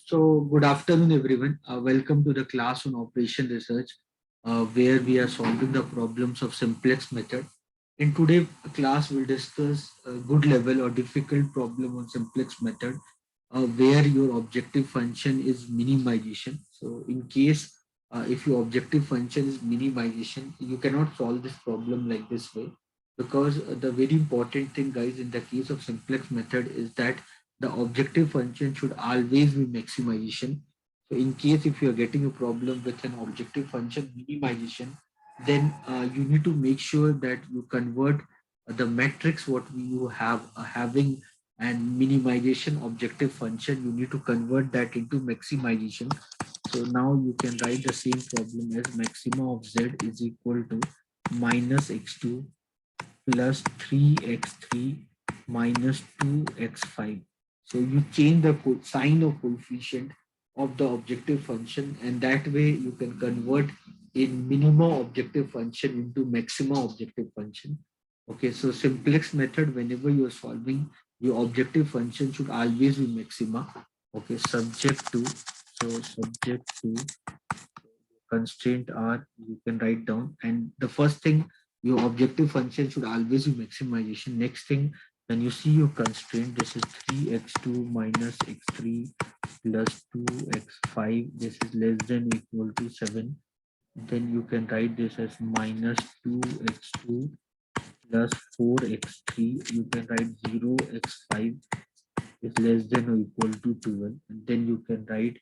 So, good afternoon, everyone. Welcome to the class on operation research, where we are solving the problems of simplex method. In today's class, we'll discuss a good level or difficult problem on simplex method, where your objective function is minimization. So, in case if your objective function is minimization, you cannot solve this problem like this way, because the very important thing, guys, in the case of simplex method is that the objective function should always be maximization. So in case if you are getting a problem with an objective function minimization, then you need to make sure that you convert the metrics what you have having and minimization objective function, you need to convert that into maximization. So now you can write the same problem as maxima of z is equal to minus x2 plus 3x3 minus 2x5. So you change the sign of coefficient of the objective function, and that way you can convert in minimum objective function into maximum objective function. Okay, so simplex method, whenever you are solving, your objective function should always be maxima. Okay, subject to constraint are, you can write down, and the first thing, your objective function should always be maximization. Next thing, when you see your constraint, this is 3x2 minus x3 plus 2x5, this is less than or equal to 7. Then you can write this as minus 2x2 plus 4x3, you can write 0x5 is less than or equal to 12, and then you can write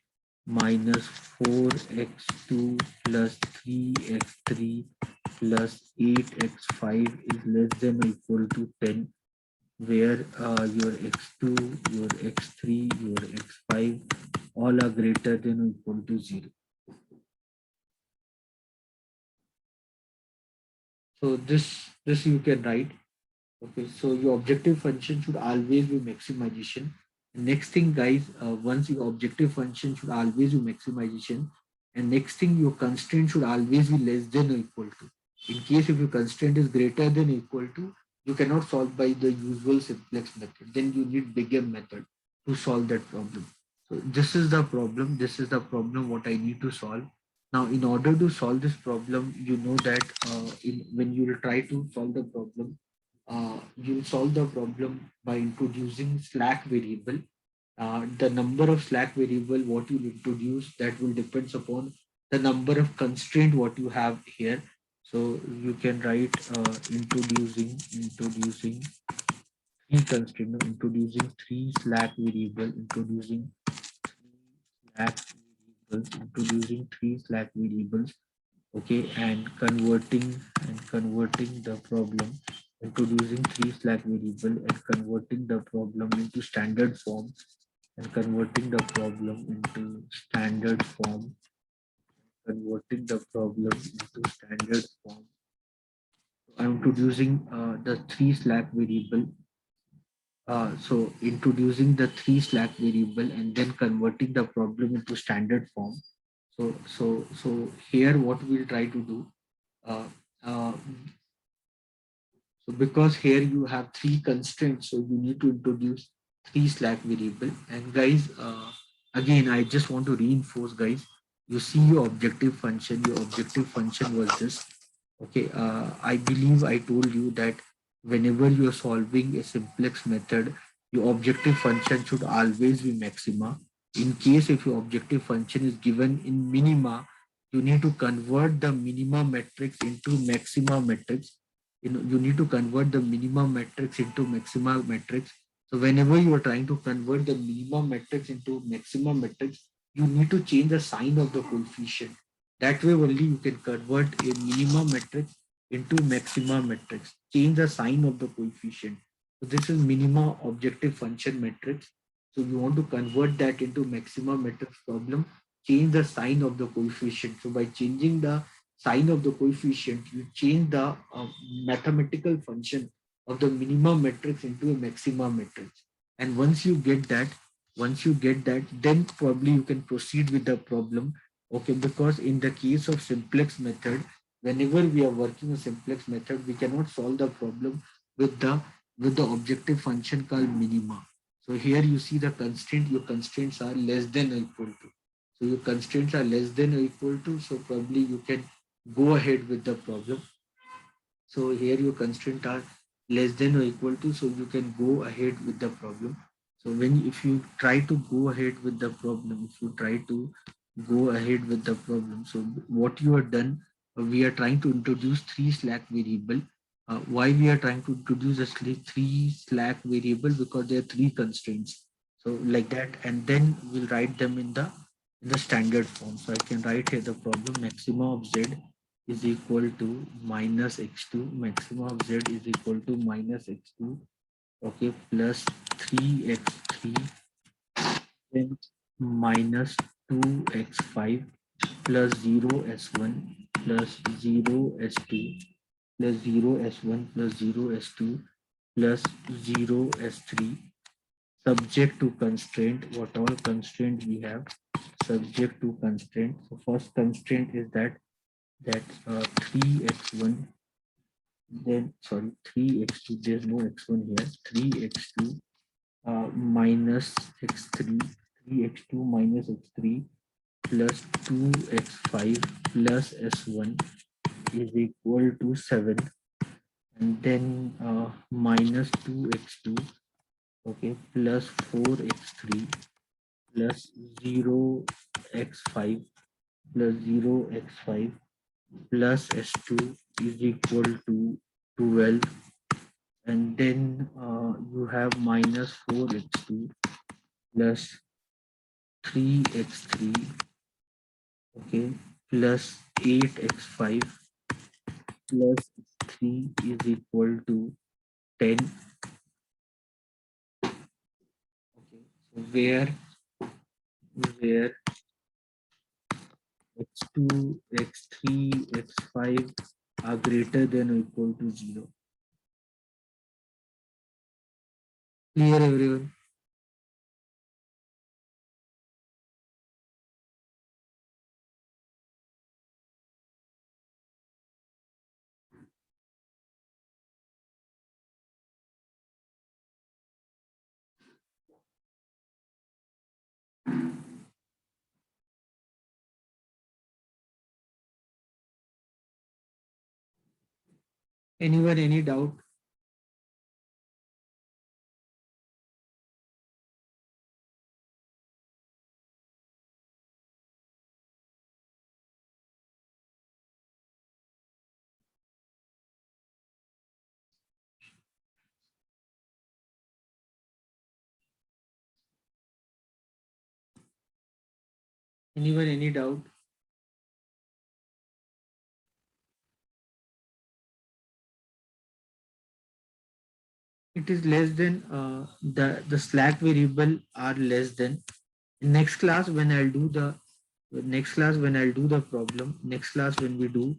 minus 4x2 plus 3x3 plus 8x5 is less than or equal to 10, where your x2, your x3, your x5 all are greater than or equal to 0. So this you can write. Okay, so your objective function should always be maximization. Next thing, guys, once your objective function should always be maximization, and next thing, your constraint should always be less than or equal to. In case if your constraint is greater than or equal to, you cannot solve by the usual simplex method. Then you need bigger method to solve that problem. So this is the problem. This is the problem what I need to solve. Now, in order to solve this problem, you know that when you will try to solve the problem, you solve the problem by introducing slack variable. The number of slack variable what you introduce, that will depends upon the number of constraint what you have here. So you can write introducing three constraint, introducing three slack variable, introducing three slack variables. Okay, and converting the problem, introducing three slack variable and converting the problem into standard form, and converting the problem into standard form, converting the problem into standard form. I'm introducing the three slack variable. So introducing the three slack variable and then converting the problem into standard form. So here what we'll try to do, uh, uh, so because here you have three constraints, so you need to introduce three slack variable. And guys, again, I just want to reinforce, guys, you see your objective function. Your objective function was this. Okay, I believe I told you that whenever you are solving a simplex method, your objective function should always be maxima. In case if your objective function is given in minima, you need to convert the minima matrix into maxima matrix. You need to convert the minimum matrix into maximum matrix. So whenever you are trying to convert the minimum matrix into maximum matrix, you need to change the sign of the coefficient. That way only you can convert a minimum matrix into maximum matrix. Change the sign of the coefficient. So this is minimum objective function matrix. So you want to convert that into maximum matrix problem, change the sign of the coefficient. So by changing the sign of the coefficient, you change the mathematical function of the minimum matrix into a maximum matrix. And once you get that, then probably you can proceed with the problem. Okay, because in the case of simplex method, whenever we are working a simplex method, we cannot solve the problem with the objective function called minima. So here you see the constraint, your constraints are less than or equal to. So your constraints are less than or equal to, so probably you can go ahead with the problem. So here your constraints are less than or equal to, so you can go ahead with the problem. So if you try to go ahead with the problem, if you try to go ahead with the problem, so what you are done, we are trying to introduce three slack variable. Why we are trying to introduce a three slack variable? Because there are three constraints. So like that, and then we'll write them in the standard form. So I can write here the problem: maximum of z is equal to minus x2, maximum of z is equal to minus x2, okay, plus 3x3, then minus 2x5 plus 0 s1 plus 0 s2 plus 0 s1 plus 0 s2 plus 0 s3, subject to constraint. What all constraint we have? Subject to constraint. So first constraint is that 3x1, then sorry, 3x2, there's no x1 here, 3x2 minus x3, 3x2 minus x3 plus 2x5 plus s1 is equal to 7, and then minus 2x2, okay, plus 4x3 plus 0x5 plus 0x5 plus s2 is equal to 12, and then you have minus 4x2 plus 3x3, okay, plus 8x5 plus 3 is equal to 10. Okay, so where x2, x3, x5 are greater than or equal to 0. Clear, everyone? Anyone, any doubt? Anyone, any doubt? It is less than the slack variable are less than. Next class when I'll do the next class when I'll do the problem, next class when we do,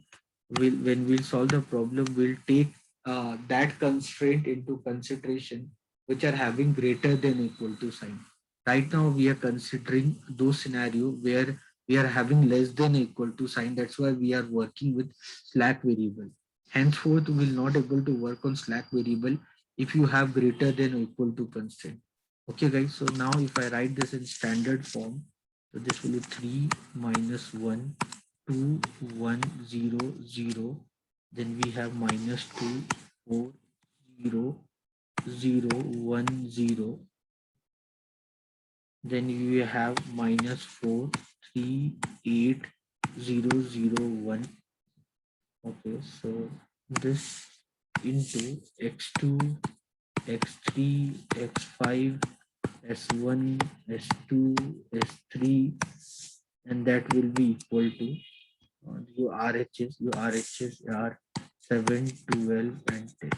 when we'll solve the problem, we'll take that constraint into consideration which are having greater than equal to sign. Right now we are considering those scenario where we are having less than equal to sign. That's why we are working with slack variable. Henceforth we will not able to work on slack variable if you have greater than or equal to constraint. Okay guys, so now if I write this in standard form, so this will be 3 minus 1 2 1 0 0, then we have minus 2 4 0 0 1 0, then we have minus 4 3 8 0 0 1. Okay, so this into x2 x3 x5 s1 s2 s3, and that will be equal to your RHS are 7 12 and 10.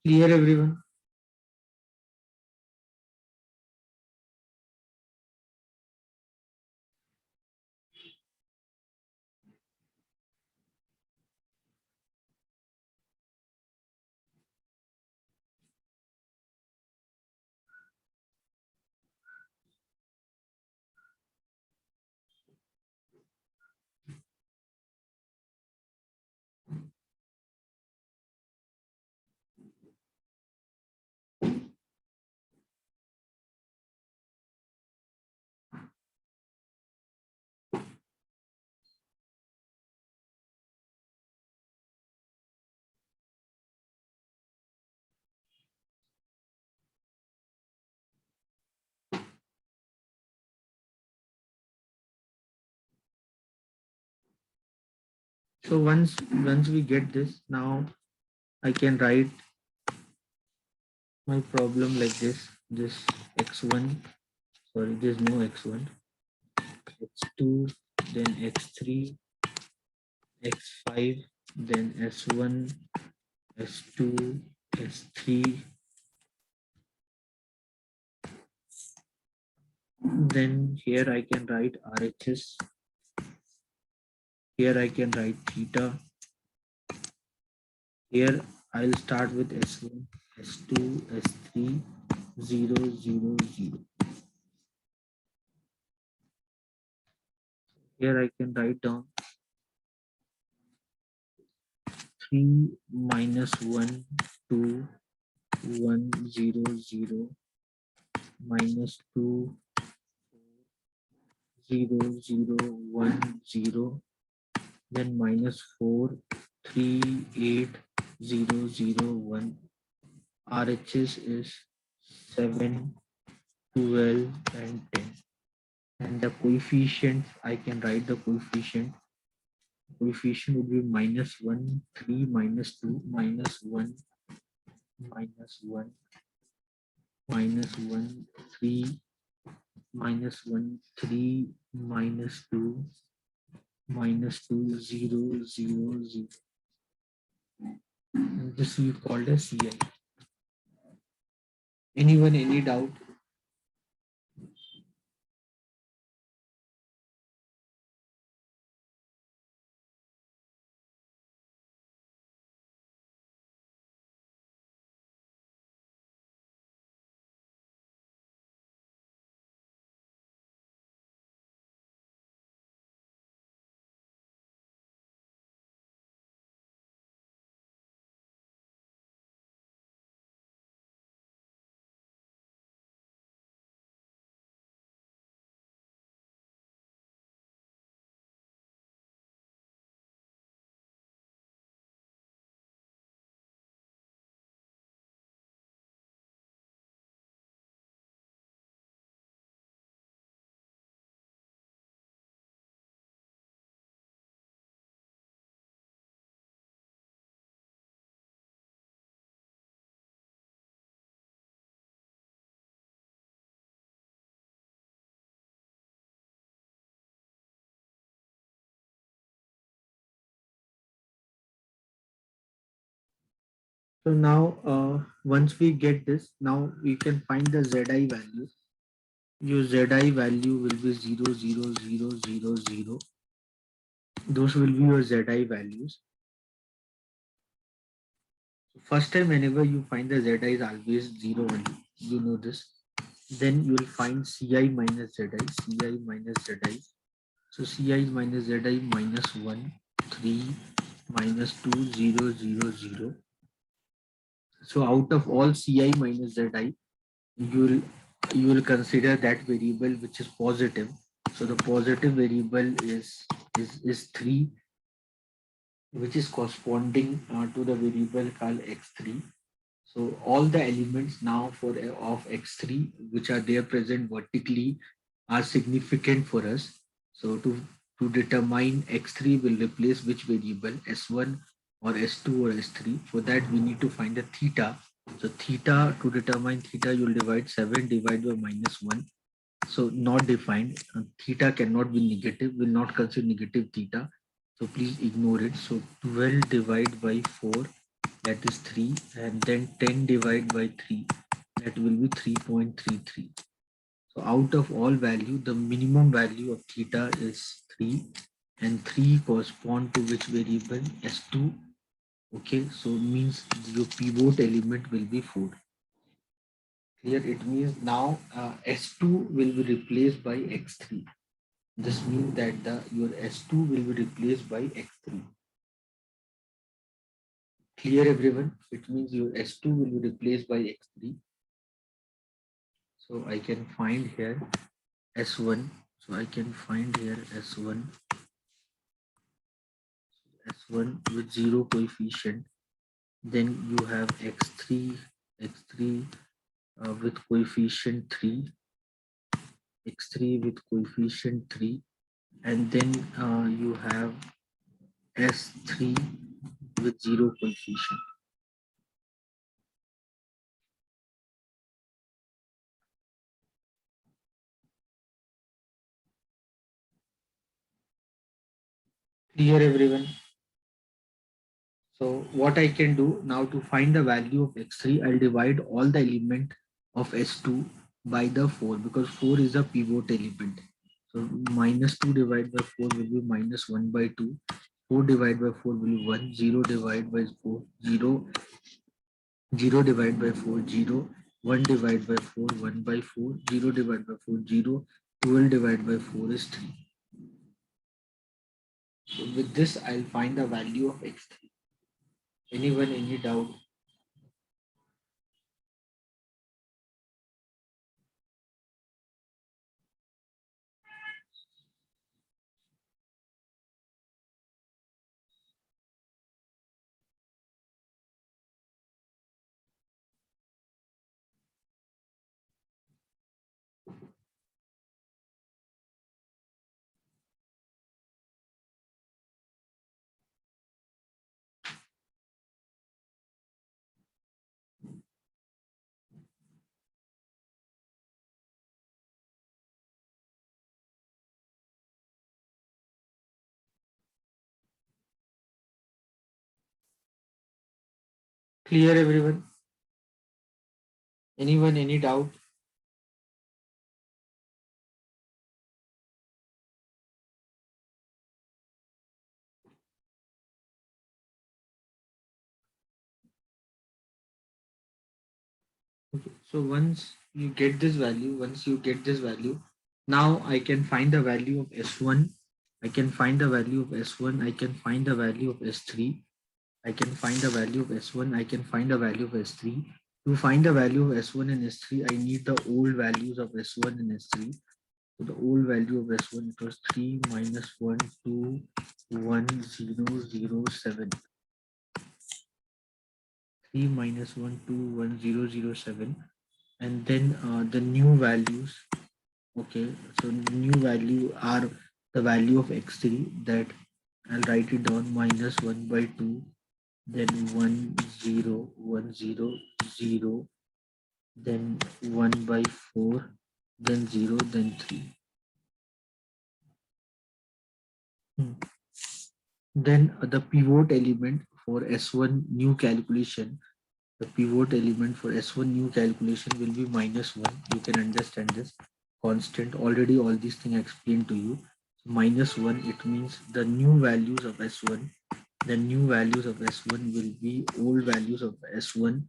Clear, everyone? So once we get this, now I can write my problem like this. This x1, sorry, there's no x1, x2, then x3, x5, then s1, s2, s3. Then here I can write RHS. Here I can write theta. Here I'll start with S1, S2, S3, 0, 0, 0. Here I can write down 3 minus 1, 2, 1, 0, 0, minus 2, 0, 0, 1, 0, then minus 4, 3, 8, 0, 0, 1. RHS is 7, 12, and 10. And the coefficient, I can write the coefficient. Coefficient would be minus 1, 3, minus 2, minus 1, minus 1, minus 1, 3, minus 1, 3, minus 2, minus 2, 0, 0, 0. And this we called as CI. Anyone, any doubt? So now, once we get this, now we can find the ZI value. Your ZI value will be 0, 0, 0, 0, 0. Those will be your ZI values. First time whenever you find the Zi is always 0 only, you know this. Then you will find Ci minus Zi, Ci minus Zi. So Ci minus Zi minus 1, 3, minus 2, 0, 0, 0. So out of all Ci minus Zi, you will consider that variable which is positive. So the positive variable is 3, which is corresponding to the variable called x3. So all the elements now for of x3 which are there present vertically are significant for us. So to determine x3 will replace which variable, s1 or s2 or s3. For that we need to find a theta. So theta, to determine theta, you'll divide 7 divided by minus 1. So not defined. Theta cannot be negative. Will not consider negative theta. So please ignore it. So 12 divided by 4, that is 3, and then 10 divided by 3, that will be 3.33. So out of all value, the minimum value of theta is 3, and 3 correspond to which variable? S2. Okay, so means your pivot element will be 4. Here it means now S2 will be replaced by X3. This means that your S2 will be replaced by X3. Clear everyone? It means your S2 will be replaced by X3. So I can find here S1. So I can find here S1, S1 with 0 coefficient. Then you have X3, X3 with coefficient 3, X3 with coefficient 3. And then you have S3 with zero coefficient. Clear everyone? So what I can do now to find the value of x3, I'll divide all the element of s2 by the 4 because 4 is a pivot element. So minus 2 divided by 4 will be minus 1 by 2. 4 divided by 4 will be 1. 0 divided by 4, 0. 0 divided by 4, 0. 1 divided by 4, 1 by 4. 0 divided by 4, 0. 12 divided by 4 is 3. So with this, I'll find the value of x3. Anyone, any doubt? Clear everyone? Anyone, any doubt? Okay. So once you get this value, now I can find the value of S1. I can find the value of S1. I can find the value of S3. I can find the value of S1. I can find the value of S3. To find the value of S1 and S3, I need the old values of S1 and S3. So the old value of S1 it was 3 minus 1, 2, 1, 0, 0, 7. 3 minus 1, 2, 1, 0, 0, 7. And then the new values. Okay, so new value are the value of x3 that I'll write it down minus 1 by 2, then 1, 0, 1, 0, 0, then 1 by 4, then 0, then 3. Then the pivot element for S1 new calculation, the pivot element for S1 new calculation will be minus 1. You can understand this constant. Already all these things I explained to you. Minus 1, it means the new values of S1. The new values of S1 will be old values of S1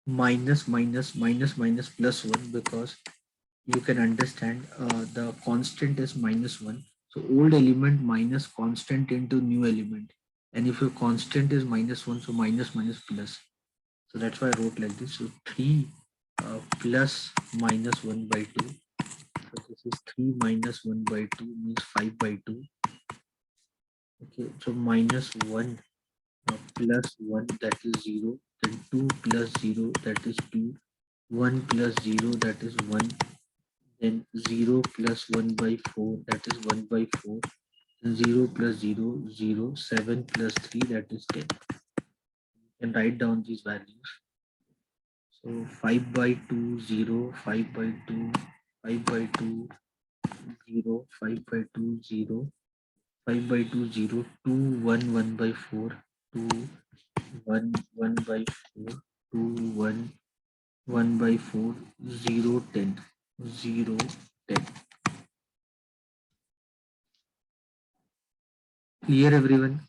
minus minus minus minus plus 1 because you can understand the constant is minus 1. So old element minus constant into new element. And if your constant is minus 1, so minus minus plus. So that's why I wrote like this. So 3 plus minus 1 by 2. So this is 3 minus 1 by 2 means 5 by 2. Okay, so minus 1 plus 1 that is 0. Then 2 plus 0 that is 2. 1 plus 0 that is 1. Then 0 plus 1 by 4 that is 1 by 4. Then 0 plus 0, 0. 7 plus 3 that is 10. You can write down these values. So 5 by 2, 0, 5 by 2, 5 by 2, 0, 5 by 2, 0, 5 by 2, 0, 2, 1, 1 by 4, 2, 1, 1 by 4, 2, 1, 1 by 4, 0, 10, 0, 10. Clear everyone?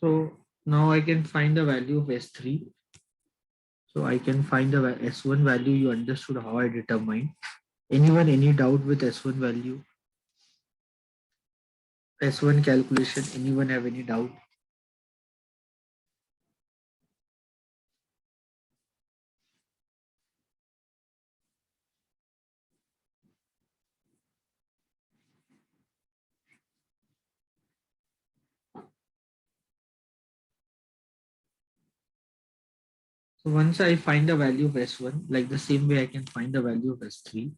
So now I can find the value of S3. So I can find the S1 value. You understood how I determined. Anyone, any doubt with S1 value? S1 calculation, anyone have any doubt? So once I find the value of S1, like the same way I can find the value of S3.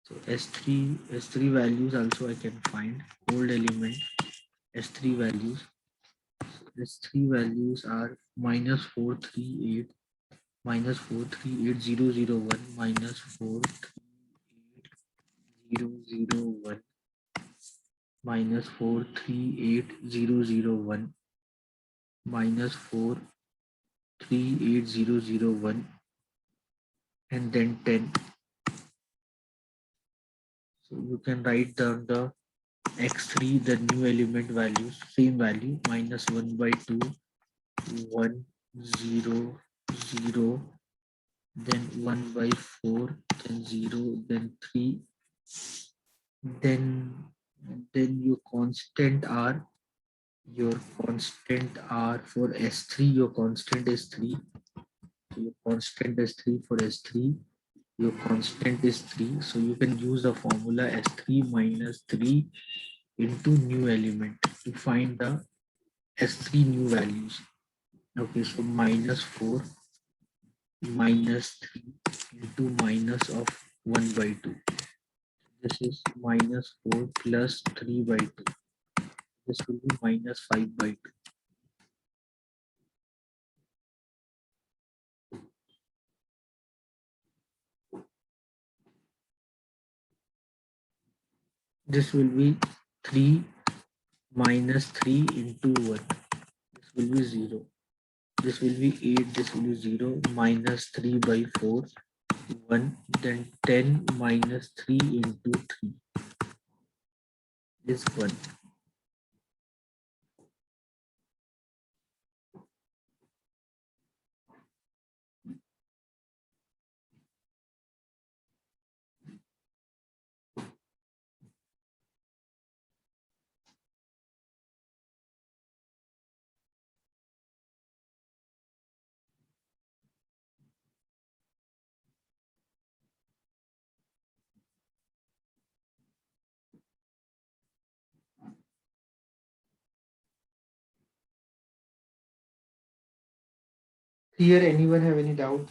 So S3 values also I can find old element S3 values. S3 values are minus 438 minus 438001 minus 4388001 minus 438001 minus 438001 and then 10. So you can write down the x3, the new element values, same value, minus 1 by 2, 1, 0, 0, then 1 by 4, then 0, then 3, then your constant r, for S3, your constant is 3. So your constant is 3 for S3. Your constant is 3. So you can use the formula S3 minus 3 into new element to find the S3 new values. Okay, so minus 4 minus 3 into minus of 1 by 2. This is minus 4 plus 3 by 2. This will be minus 5 by 2. This will be 3 minus 3 into 1. This will be 0. This will be 8. This will be 0. Minus 3 by 4. 1. Then 10 minus 3 into 3 is 1. Here, anyone have any doubt?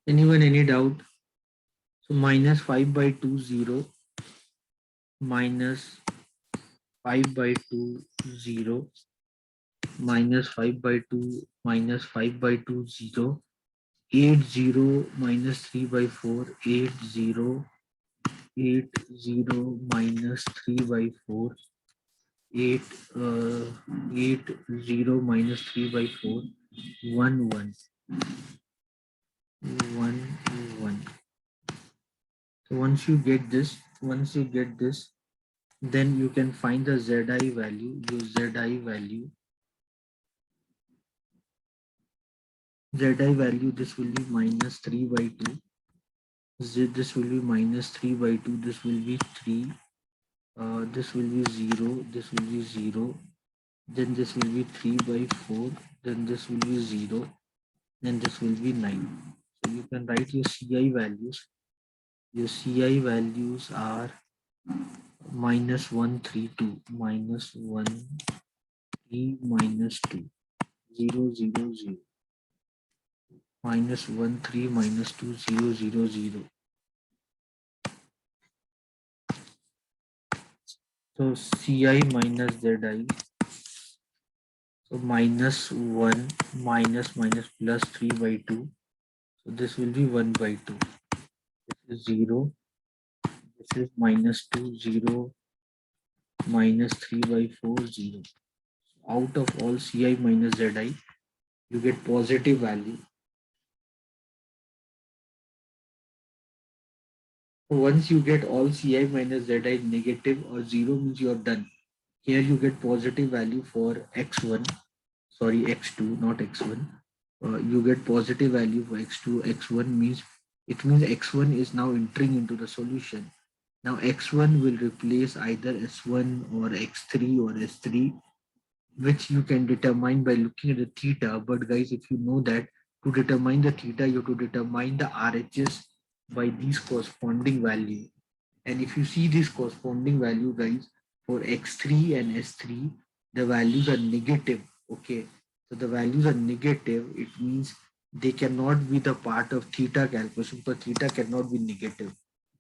Anyone, any doubt? So minus 5 by 2, 0. Minus 5 by 2, 0. Minus 5 by 2, minus 5 by 2, 0. 8, 0, minus 3 by 4, 8, 0. 8, 0, minus 3 by 4. 8, 8, 0, minus 3 by 4. 1, 1. 1, 1. So once you get this, then you can find the Zi value. Your Zi value, this will be minus 3 by 2. This will be minus 3 by 2. This will be 3. This will be 0. This will be 0. Then this will be 3 by 4. Then this will be 0. Then this will be 9. So you can write your CI values. Your CI values are minus 132, minus 1, 3, minus 2, 0, 0, 0, minus 1, 3, minus 2, 0, 0, 0. So CI minus ZI. So minus 1 minus minus plus 3 by 2. So this will be 1 by 2. This is 0. This is minus 2, 0, minus 3 by 4, 0. Out of all Ci minus Zi, you get positive value. So once you get all Ci minus Zi negative or 0 means you are done. Here you get positive value for x1, sorry, x2, not x1. You get positive value for x2, x1 means it means x1 is now entering into the solution. Now x1 will replace either s1 or x3 or s3, which you can determine by looking at the theta. But guys, if you know that to determine the theta, you have to determine the RHS by these corresponding value. And if you see this corresponding value, guys, for x3 and s3, the values are negative. Okay, so the values are negative. It means they cannot be the part of theta calculation, but theta cannot be negative.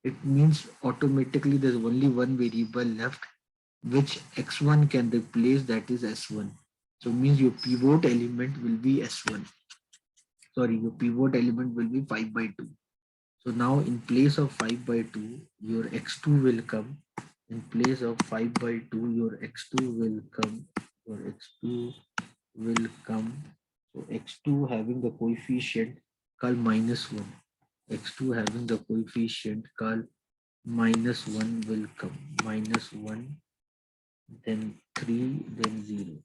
It means automatically there's only one variable left which x1 can replace, that is s1. So means your pivot element will be s1. Sorry, your pivot element will be 5 by 2. So now in place of 5 by 2, your x2 will come. In place of 5 by 2, your x2 will come. Your x2 will come. So x2 having the coefficient called minus 1. X2 having the coefficient called minus 1 will come. Minus 1, then 3, then 0.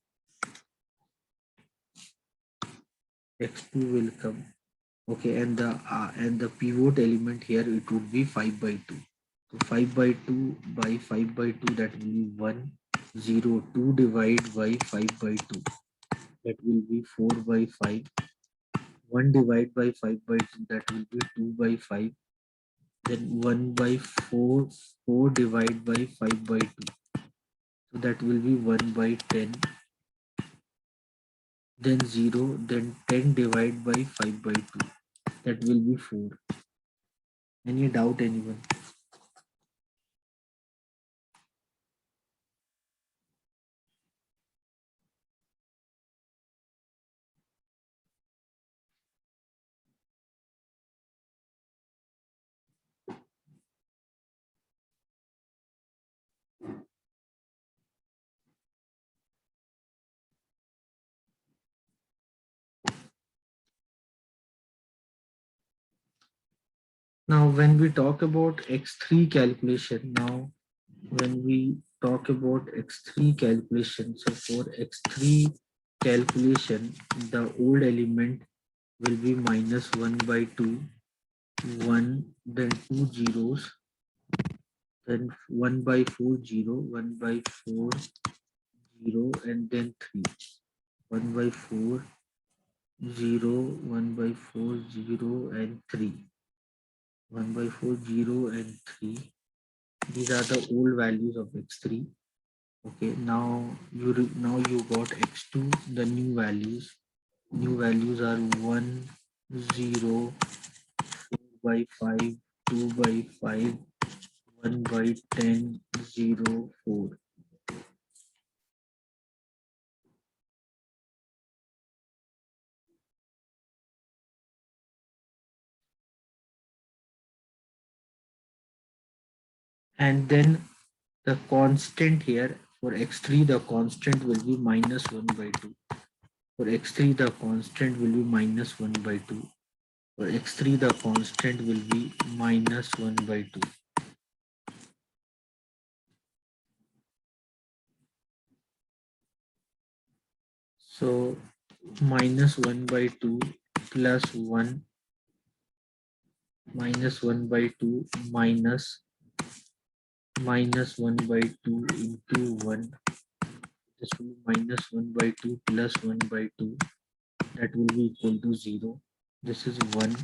X2 will come. Okay, and the pivot element here, it would be 5 by 2. So 5 by 2 by 5 by 2, that will be 1, 0, 2 divided by 5 by 2. That will be 4 by 5. 1 divided by 5 by 2, that will be 2 by 5. Then 1 by 4, 4 divided by 5 by 2. So that will be 1 by 10. Then 0, then 10 divided by 5 by 2. That will be 4. Any doubt, anyone? Now, when we talk about x3 calculation, when we talk about x3 calculation, so for x3 calculation, the old element will be minus 1 by 2, 1, then 2 zeros, then 1 by 4, 0, 1 by 4, 0, and then 3. 1 by 4, 0, 1 by 4, 0, and 3. 1 by 4, 0, and 3. These are the old values of x3. Okay, now you got x2, the new values. New values are 1, 0, 4 by 5, 2 by 5, 1 by 10, 0, 4. And then the constant here for x3, the constant will be minus 1 by 2. For x3, the constant will be minus 1 by 2. For x3, the constant will be minus 1 by 2. So minus 1 by 2 plus 1, minus 1 by 2 minus 1 by 2 into 1. This will be minus 1 by 2 plus 1 by 2. That will be equal to 0. This is 1,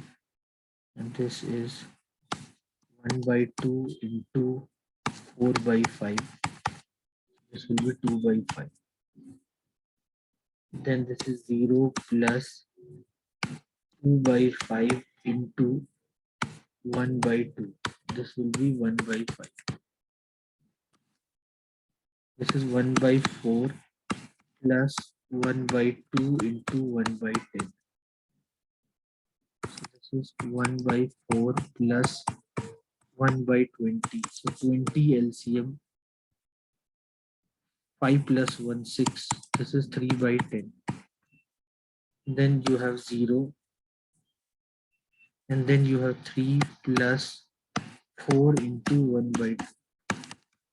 and this is 1 by 2 into 4 by 5. This will be 2 by 5. Then this is 0 plus 2 by 5 into 1 by 2. This will be 1 by 5. This is 1 by 4 plus 1 by 2 into 1 by 10. So this is 1 by 4 plus 1 by 20. So 20 LCM, 5 plus 1, 6. This is 3 by 10. Then you have 0. And then you have 3 plus 4 into 1 by 2.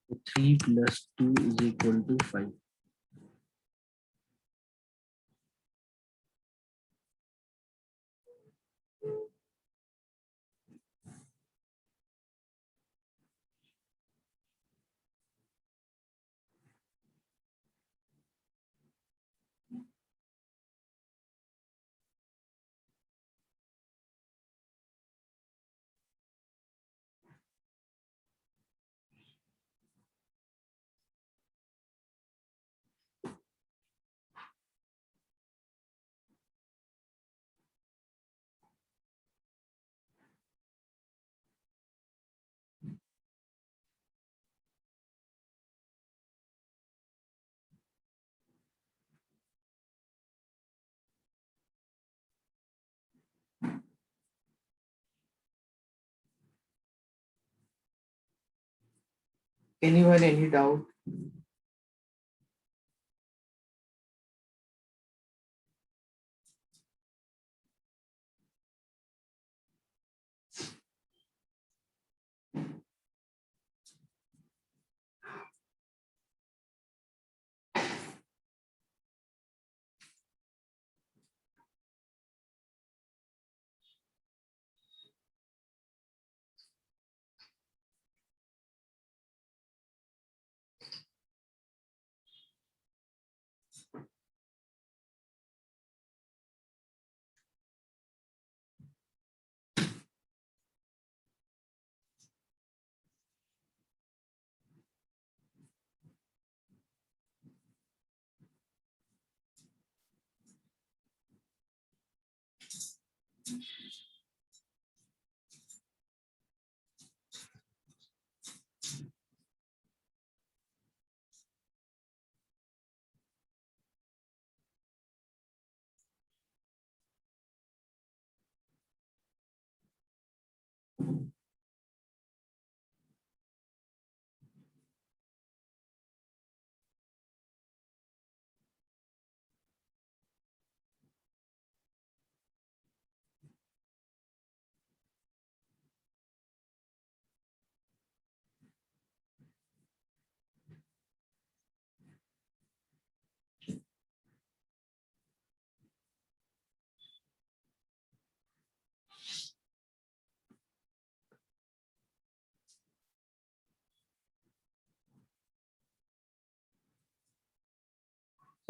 So 3 plus 2 is equal to 5. Anyone, any doubt?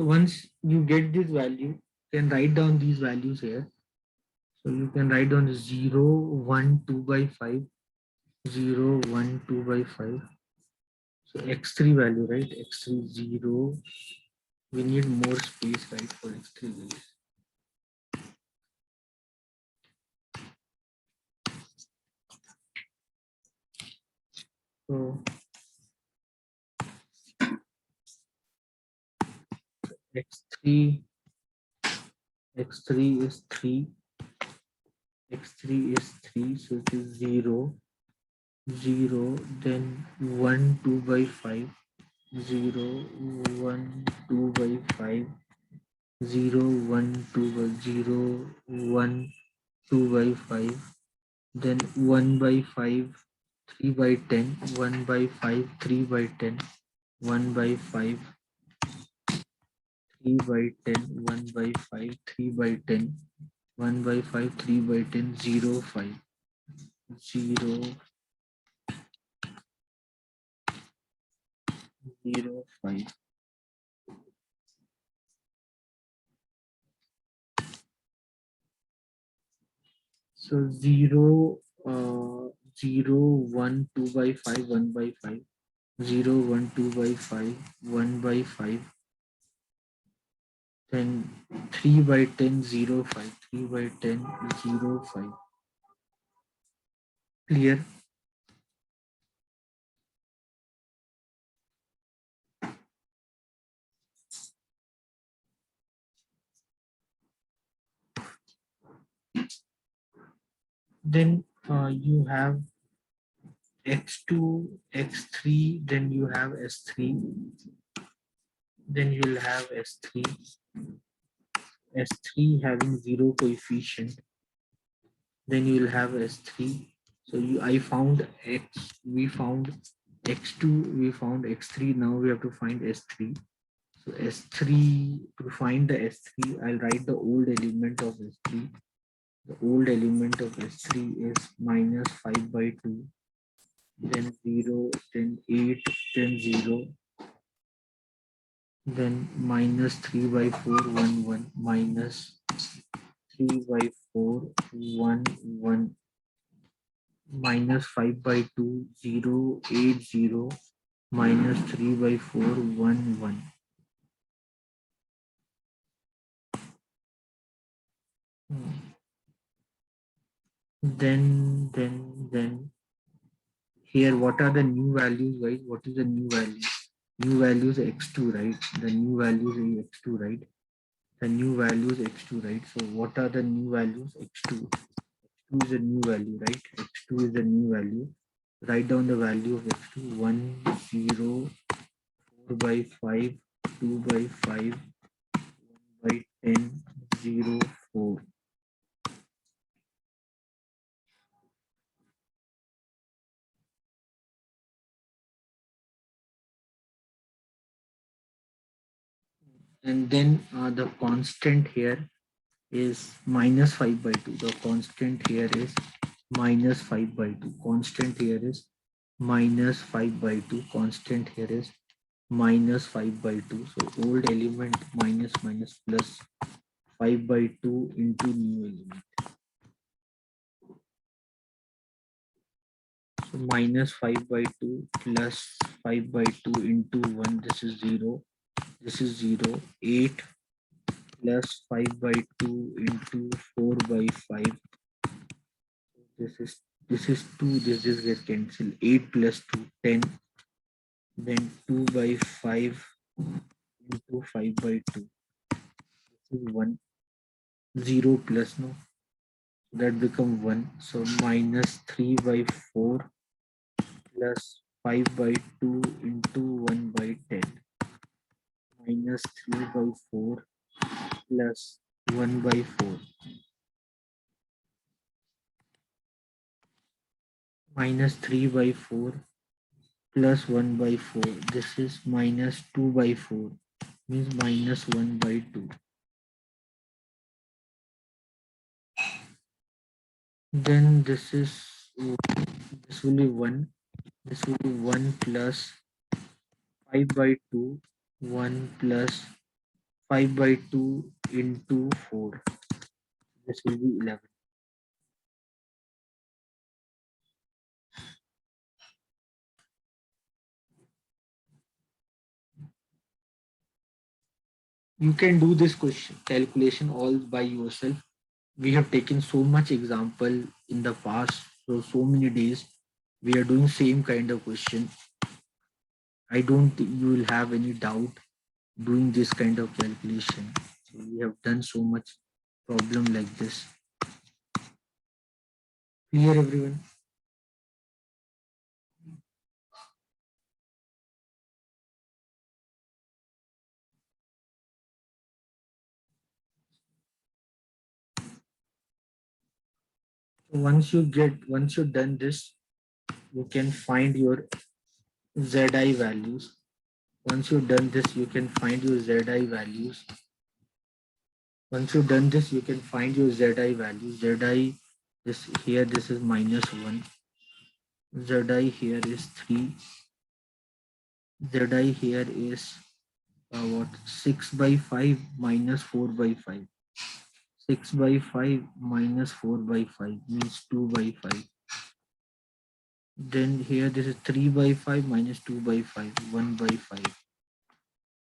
So once you get this value, you can write down these values here. So you can write down 0, 1, 2 by 5, 0, 1, 2 by 5. So x3 value, right? x3 0. We need more space, right, for x3 values. So x3 x3 is 3, x3 is 3, so it is 0, 0, then 1, 2 by 5, 0, 1, 2 by 5, 0, 1, 2 by 0, 1, 2 by 5, then 1 by 5, 3 by 10, 1 by 5, 3 by 10, 1 by 5, 3 by 10, 1 by 5, 3 by 10, 1 by 5, 3 by 10, 0, 5, 0, 0, 5. So 0, 0, 1, 2 by 5, 1 by 5, 0, 1, 2 by 5, 1 by 5, then 3 by 10, 0, 5, 3 by 10, 0, 5. Clear? Then you have x2, x3, then you have s3, then you'll have s3, s3 having 0 coefficient, then you will have s3. So I found x, we found x2, we found x3. Now we have to find s3. So s3, to find the s3, I'll write the old element of s3. The old element of s3 is minus 5 by 2, then 0, then 8, then 0, then minus 3 by 4, 1, 1, minus 3 by 4, 1, 1, minus 5 by 2, 0, 8, 0, minus 3 by 4, 1, 1. Then here, what are the new values, guys? What is the new value? New value is x2, right? The new value is x2, right? The new value is x2, right? So what are the new values? x2. x2 is a new value, right? x2 is a new value. Write down the value of x2. 1, 0, 4 by 5, 2 by 5, 1 by 10, 0, 4. And then the constant here is minus 5 by 2. The constant here is minus 5 by 2. Constant here is minus 5 by 2. Constant here is minus 5 by 2. So old element minus minus plus 5 by 2 into new element. So minus 5 by 2 plus 5 by 2 into 1. This is 0. This is 0. 8 plus 5 by 2 into 4 by 5. This is 2. This gets cancelled. 8 plus 2, 10. Then 2 by 5 into 5 by 2. This is 1. 0 plus, no, that become 1. So minus 3 by 4 plus 5 by 2 into 1 by 10. Minus 3 by 4 plus 1 by 4. Minus 3 by 4 plus 1 by 4. This is minus 2 by 4. Means minus 1 by 2. Then this will be 1. This will be 1 plus 5 by 2. 1 plus 5 by 2 into 4. This will be 11. You can do this question calculation all by yourself. We have taken so much example in the past, so many days we are doing same kind of question. I don't think you will have any doubt doing this kind of calculation. So we have done so much problem like this. Clear, everyone? So once you're done this, you can find your ZI values. Once you've done this, you can find your ZI values. Once you've done this, you can find your ZI values. ZI, this is minus 1. ZI here is 3. ZI here is what? 6 by 5 minus 4 by 5. 6 by 5 minus 4 by 5 means 2 by 5. Then here this is 3 by 5 minus 2 by 5, 1 by 5.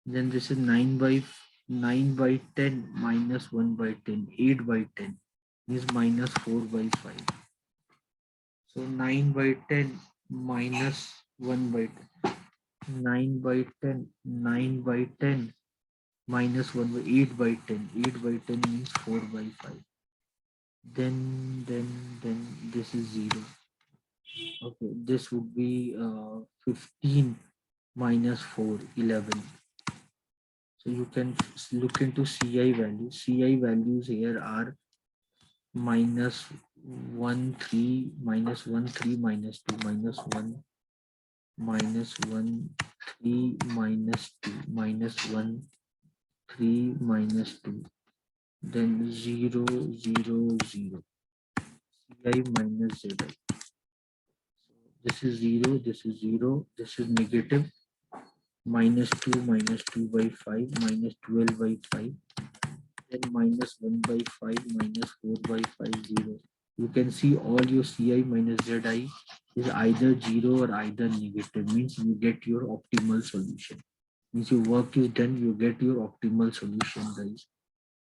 Then this is 9 by 10 minus 1 by 10, 8 by 10 is minus 4 by 5. So 9 by 10 minus 1 by 10. 9 by 10, 9 by 10 minus 1 by 8 by 10. 8 by 10 means 4 by 5. Then this is 0. Okay, this would be 15 minus 4, 11. So you can look into CI values. CI values here are minus 1, 3, minus 1, 3, minus 2, minus 1, minus 1, 3, minus 2, minus 1, 3, minus 2, then 0, 0, 0, Ci minus Zi. This is 0, this is 0, this is negative, minus 2, minus 2 by 5, minus 12 by 5, then minus 1 by 5, minus 4 by 5, 0. You can see all your Ci minus Zi is either 0 or either negative, means you get your optimal solution. Means your work is done, you get your optimal solution, guys.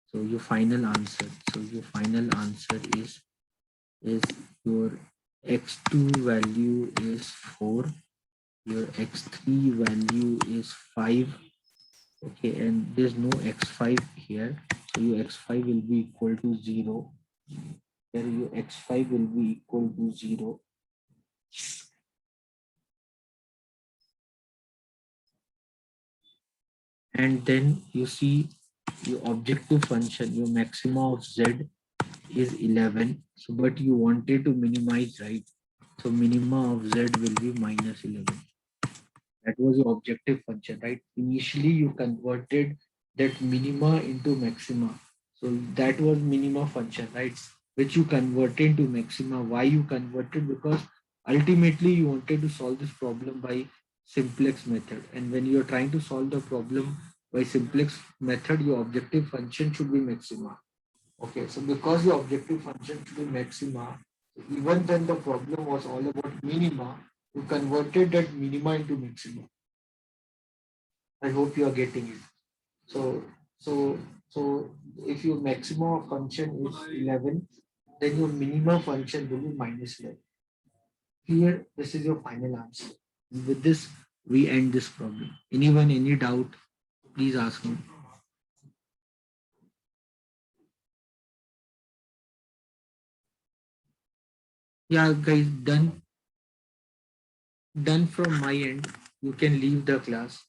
So your final answer. So your final answer is your x2 value is 4, your x3 value is 5. Okay, and there's no x5 here, so your x5 will be equal to 0. Here your x5 will be equal to 0. And then you see your objective function, your maxima of z is 11. So, but you wanted to minimize, right? So minima of z will be minus 11. That was your objective function, right? Initially, you converted that minima into maxima. So that was minima function, right? Which you converted to maxima. Why you converted? Because ultimately you wanted to solve this problem by simplex method. And when you're trying to solve the problem by simplex method, your objective function should be maxima. Okay, so because your objective function should be maxima, even then the problem was all about minima, you converted that minima into maxima. I hope you are getting it. So, so, so if your maximum function is 11, then your minimum function will be minus 11. Here, this is your final answer. With this, we end this problem. Anyone, any doubt, please ask me. Yeah, guys, done from my end. You can leave the class.